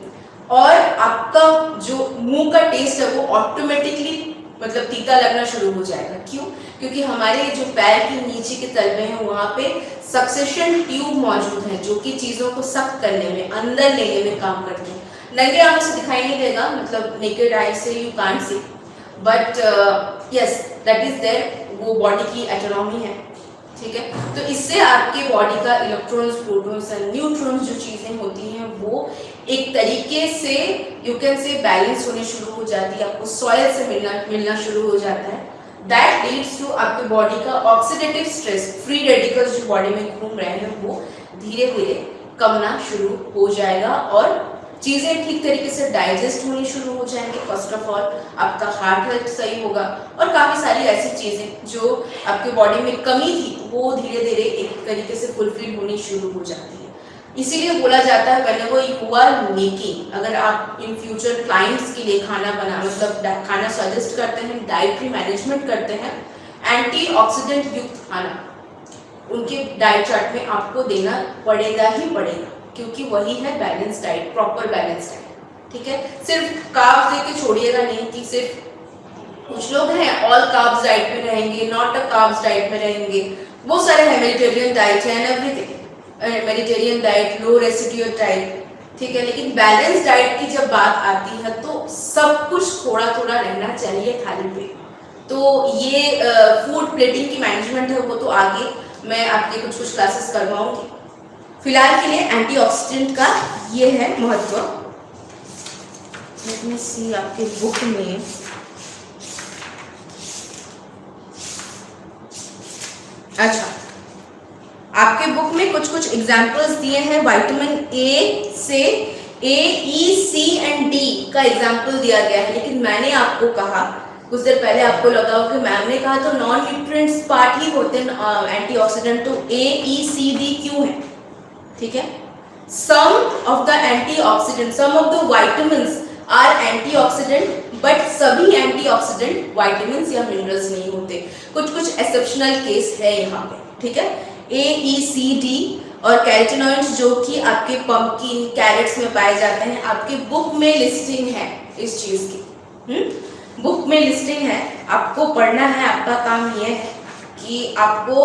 और आपका जो मुंह का टेस्ट है वो ऑटोमेटिकली मतलब तीता लगना शुरू हो जाएगा। क्यों? क्योंकि हमारे जो पैर के नीचे के तलवे हैं वहाँ पे सक्सेशन ट्यूब मौजूद है जो कि चीज़ों को सक करने में, अंदर लेने में काम करते हैं। नंगे आंखों से दिखाई नहीं देगा, मतलब नेकेड आई से you can't see, but yes that is there, वो बॉडी की एटोनॉमी है, ठीक है। तो इससे आपके बॉडी का इलेक्ट्रॉन्स, प्रोटॉन्स एंड न्यूट्रॉन्स जो चीज़ें होती हैं वो एक तरीके से यू कैन से बैलेंस होने शुरू हो जाती है, आपको सॉइल से मिलना शुरू हो जाता है। दैट लीड्स टू आपके बॉडी का ऑक्सीडेटिव स्ट्रेस, फ्री रेडिकल्स जो बॉडी में घूम रहे हैं वो धीरे धीरे कमना शुरू हो जाएगा और चीज़ें ठीक तरीके से डाइजेस्ट होनी शुरू हो जाएंगी। फर्स्ट ऑफ ऑल आपका हार्ट हेल्थ सही होगा और काफ़ी सारी ऐसी चीज़ें जो आपके बॉडी में कमी थी वो धीरे धीरे एक तरीके से फुलफिल होनी शुरू हो जाती है। इसीलिए बोला जाता है whenever you are making, अगर आप इन फ्यूचर क्लाइंट्स के लिए खाना बना मतलब खाना सजेस्ट करते हैं, डाइटरी मैनेजमेंट करते हैं, एंटीऑक्सीडेंट युक्त खाना उनके डाइट चार्ट में आपको देना पड़ेगा ही पड़ेगा, क्योंकि वही है balance diet, proper balance diet, ठीक है। सिर्फ कार्ब्स दे के छोड़िएगा नहीं कि सिर्फ कुछ लोग हैं ऑल कार्ब्स डाइट में रहेंगे, नॉट अ कार्ब्स डाइट में रहेंगे, वो सारे हैं मेडिटेरियन डाइट है and everything, Mediterranean diet, low residue diet, ठीक है। लेकिन बैलेंस डाइट की जब बात आती है तो सब कुछ थोड़ा थोड़ा रहना चाहिए खाली पेट। तो ये फूड प्लेटिंग की मैनेजमेंट है वो तो आगे मैं आपके कुछ क्लासेस करवाऊंगी। फिलहाल के लिए एंटीऑक्सीडेंट का ये है महत्व। लेट मी सी आपके बुक में अच्छा, आपके बुक में कुछ एग्जाम्पल्स दिए हैं। विटामिन ए से ए, ई, सी एंड डी का एग्जाम्पल दिया गया है, लेकिन मैंने आपको कहा कुछ देर पहले, आपको लगा हो कि मैम ने कहा तो नॉन न्यूट्रिएंट्स पार्ट ही होते हैं एंटीऑक्सीडेंट, तो ए, ई, सी, डी क्यों है, ठीक है। Some of the antioxidant, some of the vitamins are antioxidant, but सभी एंटीऑक्सीडेंट विटामिन्स या मिनरल्स नहीं होते, कुछ एक्सेप्शनल केस है यहाँ पे, ठीक है। ए, ई, सी, डी और कैरोटीनॉइड्स जो कि आपके पंपकिन, कैरेट्स में पाए जाते हैं, आपके बुक में लिस्टिंग है इस चीज़ की, बुक में लिस्टिंग है, आपको पढ़ना है। आपका काम ये है कि आपको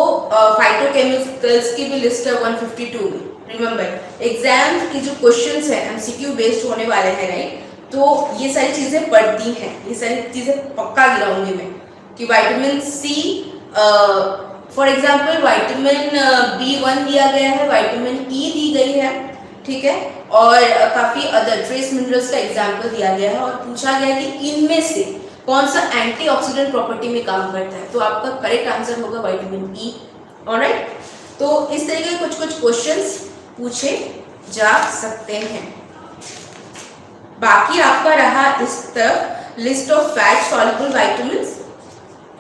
फाइटोकेमिकल्स की भी लिस्ट है 152 में। रिमेंबर एग्जाम की जो क्वेश्चंस हैं एमसीक्यू बेस्ड होने वाले हैं, राइट, तो ये सारी चीज़ें पढ़ती हैं, ये सारी चीज़ें पक्का गिराऊंगी मैं कि vitamin C, for example vitamin B1 दिया गया है, विटामिन ई दी गई है, ठीक है, और काफ़ी अदर ट्रेस मिनरल्स का एग्जाम्पल दिया गया है और पूछा गया कि इनमें से कौन सा एंटीऑक्सीडेंट प्रॉपर्टी में काम करता है, तो आपका करेक्ट आंसर होगा विटामिन ई। ऑलराइट, तो इस तरीके के कुछ क्वेश्चंस पूछे जा सकते हैं। बाकी आपका रहा इस तरफ list of fat soluble vitamins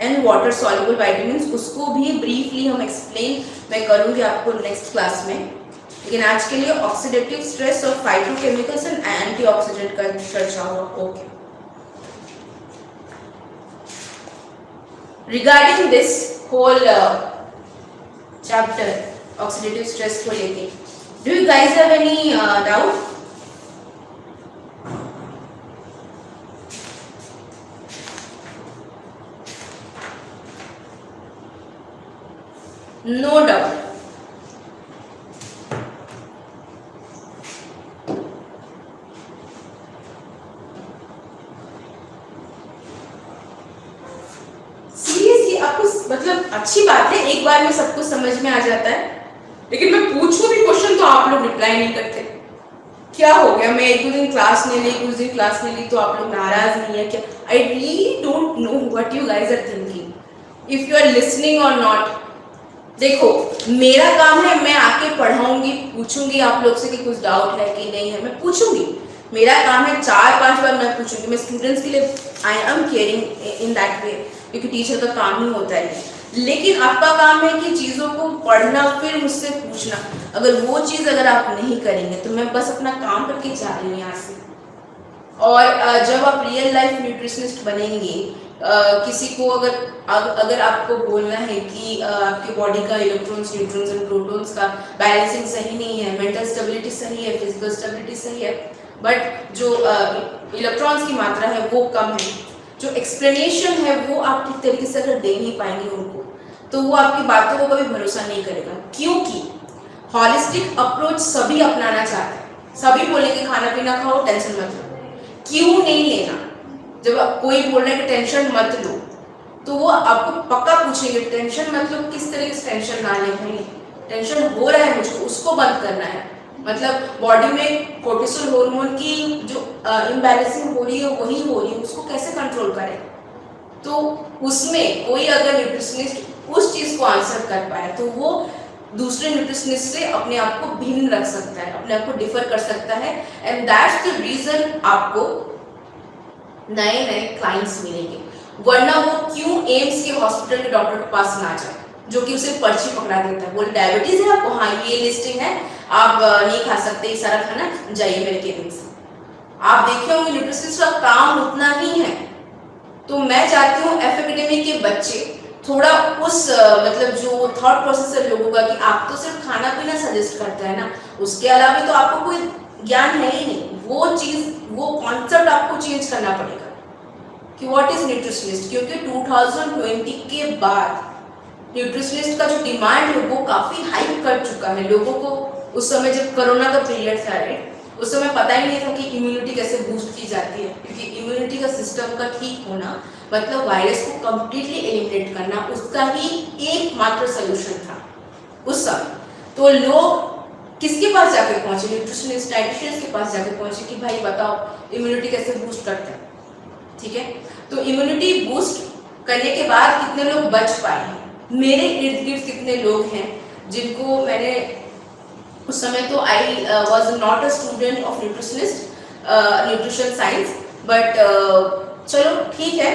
and water soluble vitamins, उसको भी ब्रीफली हम एक्सप्लेन मैं करूंगी आपको नेक्स्ट क्लास में। लेकिन आज के लिए ऑक्सीडेटिव स्ट्रेस और फाइटोकेमिकल्स एंड एंटीऑक्सीडेंट का चर्चा हुआ। Okay, regarding this whole chapter oxidative stress को लेके, do you guys have any doubt? No doubt. अच्छी बात है, एक बार में सब कुछ समझ में आ जाता है, लेकिन मैं पूछूं भी क्वेश्चन तो आप लोग रिप्लाई नहीं करते। क्या हो गया, मैं एक दो दिन क्लास नहीं ली, कुछ दिन क्लास नहीं ली तो आप लोग नाराज नहीं है क्या? I really don't know what you guys are thinking, if you are listening और नॉट। देखो, मेरा काम है, मैं आके पढ़ाऊंगी, पूछूंगी आप लोग से कि कुछ डाउट है कि नहीं है, मैं पूछूंगी। मेरा काम है 4-5 बार मैं पूछूंगी, मैं स्टूडेंट्स के लिए I am caring in that way, क्योंकि टीचर का काम ही होता है। लेकिन आपका काम है कि चीज़ों को पढ़ना फिर मुझसे पूछना। अगर वो चीज़ अगर आप नहीं करेंगे तो मैं बस अपना काम करके जा रही हूँ यहाँ से। और जब आप रियल लाइफ न्यूट्रिशनिस्ट बनेंगे, किसी को अगर आपको बोलना है कि आपकी बॉडी का इलेक्ट्रॉन्स, न्यूट्रॉन्स एंड प्रोटॉन्स का बैलेंसिंग सही नहीं है, मेंटल स्टेबिलिटी सही है, फिजिकल स्टेबिलिटी सही है, बट जो इलेक्ट्रॉन्स की मात्रा है वो कम है, जो एक्सप्लेनेशन है वो आप ठीक तरीके से अगर दे नहीं पाएंगे उनको, तो वो आपकी बातों को कभी भरोसा नहीं करेगा। क्योंकि हॉलिस्टिक अप्रोच सभी अपनाना चाहते हैं, सभी बोलेंगे खाना पीना खाओ, टेंशन मत लो। क्यों नहीं लेना? जब आप कोई बोल रहे हैं कि टेंशन मत लो, तो वो आपको पक्का पूछेंगे टेंशन मत लो, किस तरह की टेंशन ना ले भाई, टेंशन हो रहा है मुझको, उसको बंद करना है। मतलब बॉडी में कोर्टिसोल हार्मोन की जो इम्बैलेंसिंग हो रही है वही हो रही है, उसको कैसे कंट्रोल करें? तो उसमें कोई अगर न्यूट्रिशनिस्ट उस चीज़ को आंसर कर पाए तो वो दूसरे न्यूट्रिशनिस्ट से अपने आप को भिन्न रख सकता है, अपने आप को डिफर कर सकता है। एंड दैट्स द रीजन आपको नए नए क्लाइंट्स मिलेंगे, वरना वो क्यों एम्स के हॉस्पिटल के डॉक्टर के पास ना जाए जो कि उसे पर्ची पकड़ा देता है, बोले डायबिटीज है आपको, हाँ ये लिस्टिंग है, आप नहीं खा सकते ये सारा खाना, जाइए मेरे केबिन से। आप देखे होंगे न्यूट्रिशनिस्ट का काम उतना ही है। तो मैं चाहती हूँ एफएकेडमी के बच्चे थोड़ा उस मतलब जो थॉट प्रोसेस है लोगों का कि आप तो सिर्फ खाना पीना सजेस्ट करते हैं ना, उसके अलावा तो आपको कोई ज्ञान है ही नहीं, वो चीज़ वो कॉन्सेप्ट आपको चेंज करना पड़ेगा कि व्हाट इज न्यूट्रिशनिस्ट। क्योंकि 2020 के बाद न्यूट्रिशनिस्ट का जो डिमांड है वो काफ़ी हाइप कर चुका है। लोगों को उस समय जब कोरोना का पीरियड था, उस समय पता ही नहीं था कि इम्यूनिटी कैसे बूस्ट की जाती है, क्योंकि इम्यूनिटी का सिस्टम का ठीक होना मतलब वायरस को कंप्लीटली एलिमिनेट करना, उसका ही एकमात्र सोल्यूशन था उस समय। तो लोग किसके पास जाकर पहुंचे? न्यूट्रिशनिस्ट, डाइटिशियंस के पास जाकर पहुंचे कि भाई बताओ इम्यूनिटी कैसे बूस्ट करते हैं। ठीक है, तो इम्यूनिटी बूस्ट करने के बाद कितने लोग बच पाए हैं? मेरे इर्द गिर्द कितने लोग हैं जिनको मैंने उस समय तो I was not a student of nutrition science, but चलो ठीक है,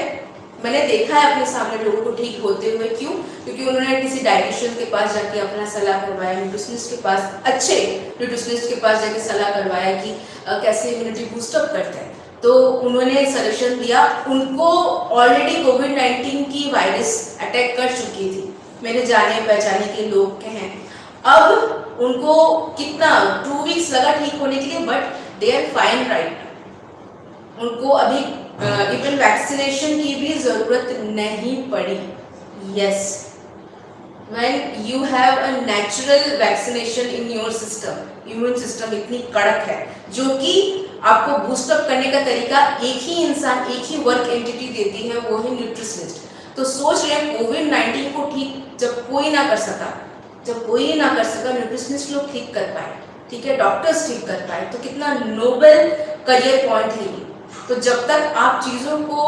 मैंने देखा है अपने सामने लोगों को ठीक होते हुए। क्यों? क्योंकि उन्होंने किसी डाइटिशियन के पास जाके अपना सलाह करवाया, न्यूट्रिशनिस्ट के पास, अच्छे न्यूट्रिशनिस्ट के पास जाके सलाह करवाया कि कैसे इम्यूनिटी बूस्टअप करते हैं। तो उन्होंने सजेशन दिया, उनको ऑलरेडी कोविड-19 की वायरस अटैक कर चुकी थी, मेरे जाने पहचाने के लोग के हैं। अब उनको कितना 2 वीक्स लगा ठीक होने के लिए, but they are fine right. उनको अभी इवन वैक्सीनेशन की भी जरूरत नहीं पड़ी। Yes, when you have a natural vaccination in your system, immune system इतनी कड़क है जो कि आपको बूस्टअप करने का तरीका एक ही इंसान, एक ही वर्क एंटिटी देती है, वो है न्यूट्रिशनिस्ट। तो सोच रहे हैं कोविड-19 को ठीक जब कोई ना कर सका, न्यूट्रिशनिस्ट लोग ठीक कर पाए, ठीक है, डॉक्टर्स ठीक कर पाए, तो कितना नोबल करियर पॉइंट है ये। तो जब तक आप चीज़ों को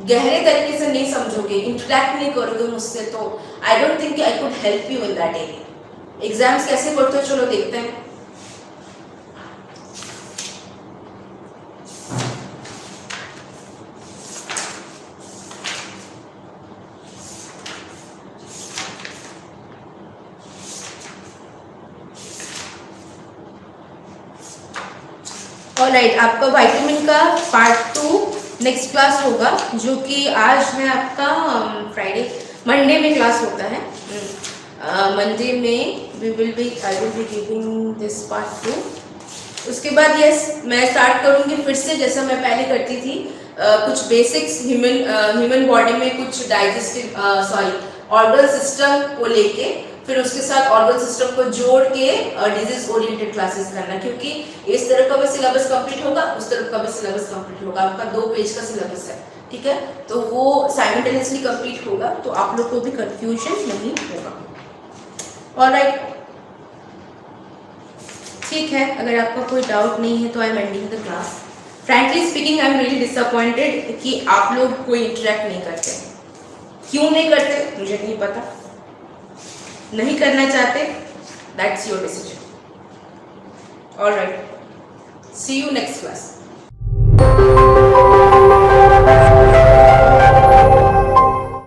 गहरे तरीके से नहीं समझोगे, इंटरेक्ट नहीं करोगे मुझसे, तो I don't think I could help you in that area. Exams कैसे पढ़ते हो चलो देखते हैं। ऑलराइट, आपका विटामिन का पार्ट 2 नेक्स्ट क्लास होगा, जो कि आज है आपका फ्राइडे, मंडे में क्लास होता है। मंडे में I will be giving this part 2। उसके बाद यस, मैं स्टार्ट करूँगी फिर से जैसा मैं पहले करती थी, कुछ बेसिक्स ह्यूमन बॉडी में कुछ ऑर्गन सिस्टम को लेके, फिर उसके साथ ऑर्गन सिस्टम को जोड़ के डिजीज ओरिएंटेड क्लासेस करना, क्योंकि इस तरह का भी सिलेबस कंप्लीट होगा, उस तरह का भी सिलेबस कंप्लीट होगा। आपका 2 पेज का सिलेबस है, ठीक है, तो वो साइमल्टेनियसली कंप्लीट होगा, तो आप लोग को भी कंफ्यूजन नहीं होगा। ऑलराइट, ठीक है, अगर आपका कोई डाउट नहीं है तो I am ending the class. Frankly speaking I am really disappointed कि आप लोग कोई इंटरेक्ट नहीं करते। क्यों नहीं करते मुझे नहीं पता, नहीं करना चाहते, that's your decision. Alright, see you next class.